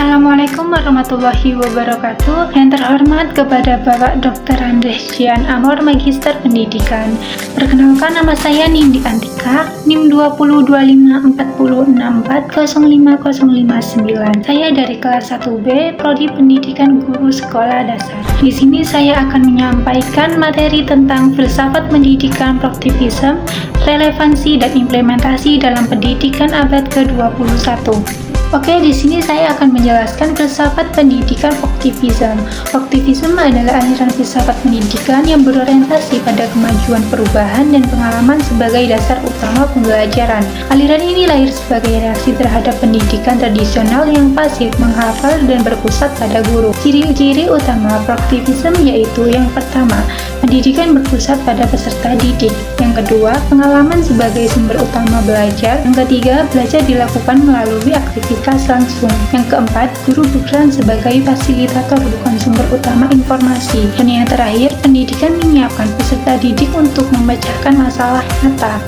Assalamualaikum warahmatullahi wabarakatuh. Yang terhormat kepada Bapak Dr. Andresian Amor, Magister Pendidikan. Perkenalkan, nama saya Nindi Antika, NIM 20254064050559. Saya dari kelas 1B, Prodi Pendidikan Guru Sekolah Dasar. Di sini saya akan menyampaikan materi tentang filsafat pendidikan, praktivisme, relevansi dan implementasi dalam pendidikan abad ke-21. Oke, di sini saya akan menjelaskan filsafat pendidikan Praktivisme. Praktivisme adalah aliran filsafat pendidikan yang berorientasi pada kemajuan, perubahan, dan pengalaman sebagai dasar utama pembelajaran. Aliran ini lahir sebagai reaksi terhadap pendidikan tradisional yang pasif, menghafal, dan berpusat pada guru. Ciri-ciri utama Praktivisme yaitu: yang pertama, pendidikan berpusat pada peserta didik. Yang kedua, pengalaman sebagai sumber utama belajar. Yang ketiga, belajar dilakukan melalui aktivitas langsung. Yang keempat, guru berperan sebagai fasilitator, bukan sumber utama informasi. Dan yang terakhir, pendidikan menyiapkan peserta didik untuk memecahkan masalah nyata.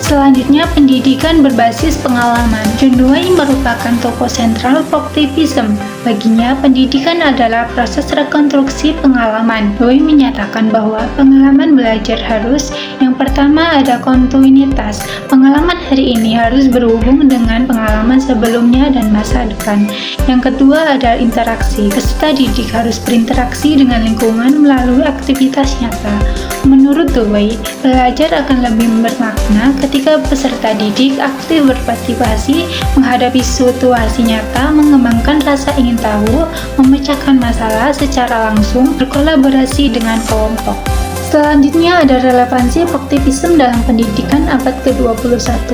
Selanjutnya, pendidikan berbasis pengalaman. John Dewey merupakan tokoh sentral Praktivisme. Baginya, pendidikan adalah proses rekonstruksi pengalaman. Dewey menyatakan bahwa pengalaman belajar harus: yang pertama, ada kontinuitas. Pengalaman hari ini harus berhubung dengan pengalaman sebelumnya dan masa depan. Yang kedua, ada interaksi. Peserta didik harus berinteraksi dengan lingkungan melalui aktivitas nyata. Menurut Dewey, belajar akan lebih bermakna ketika peserta didik aktif berpartisipasi, menghadapi situasi nyata, mengembangkan rasa ingin tahu, memecahkan masalah secara langsung, berkolaborasi dengan kelompok. Selanjutnya ada relevansi Praktivisme dalam pendidikan abad ke-21.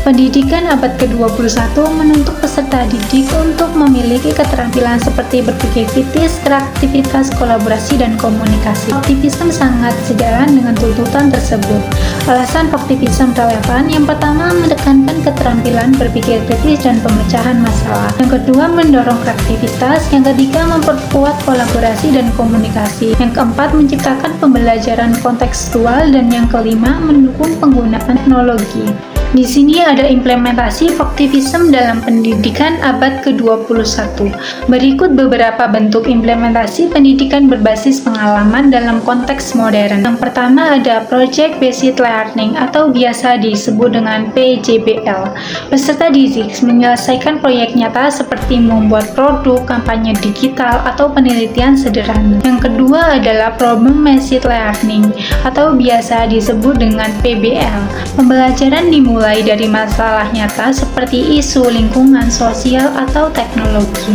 Pendidikan abad ke-21 menuntut peserta didik untuk memiliki keterampilan seperti berpikir kritis, kreativitas, kolaborasi, dan komunikasi. Praktivisme sangat sejalan dengan tuntutan tersebut. Alasan Praktivisme relevan: yang pertama, menekankan keterampilan berpikir kritis dan pemecahan masalah. Yang kedua, mendorong kreativitas. Yang ketiga, memperkuat kolaborasi dan komunikasi. Yang keempat, menciptakan pembelajaran kontekstual, dan yang kelima, mendukung penggunaan teknologi. Di sini ada implementasi Praktivisme dalam pendidikan abad ke-21. Berikut beberapa bentuk implementasi pendidikan berbasis pengalaman dalam konteks modern. Yang pertama ada Project Based Learning atau biasa disebut dengan PJBL. Peserta didik menyelesaikan proyek nyata seperti membuat produk, kampanye digital, atau penelitian sederhana. Yang kedua adalah Problem Based Learning atau biasa disebut dengan PBL. Pembelajaran dimulai dari masalah nyata seperti isu lingkungan, sosial, atau teknologi.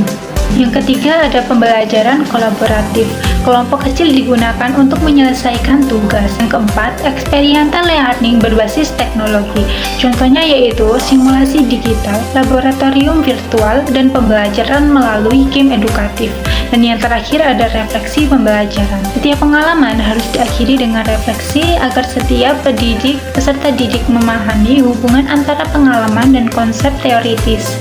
Yang ketiga ada pembelajaran kolaboratif. Kelompok kecil digunakan untuk menyelesaikan tugas. Yang keempat, experiential learning berbasis teknologi. Contohnya yaitu simulasi digital, laboratorium virtual, dan pembelajaran melalui game edukatif. Dan yang terakhir ada refleksi pembelajaran. Setiap pengalaman harus diakhiri dengan refleksi agar setiap peserta didik memahami hubungan antara pengalaman dan konsep teoritis.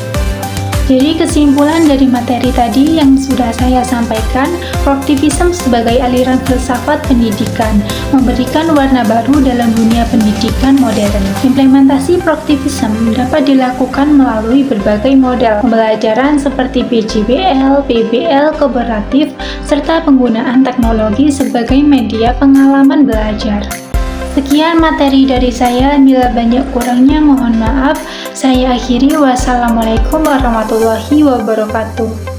Jadi kesimpulan dari materi tadi yang sudah saya sampaikan, Praktivisme sebagai aliran filsafat pendidikan memberikan warna baru dalam dunia pendidikan modern. Implementasi Praktivisme dapat dilakukan melalui berbagai model pembelajaran seperti PJBL, PBL, kooperatif, serta penggunaan teknologi sebagai media pengalaman belajar. Sekian materi dari saya, bila banyak kurangnya mohon maaf. Saya akhiri, wassalamualaikum warahmatullahi wabarakatuh.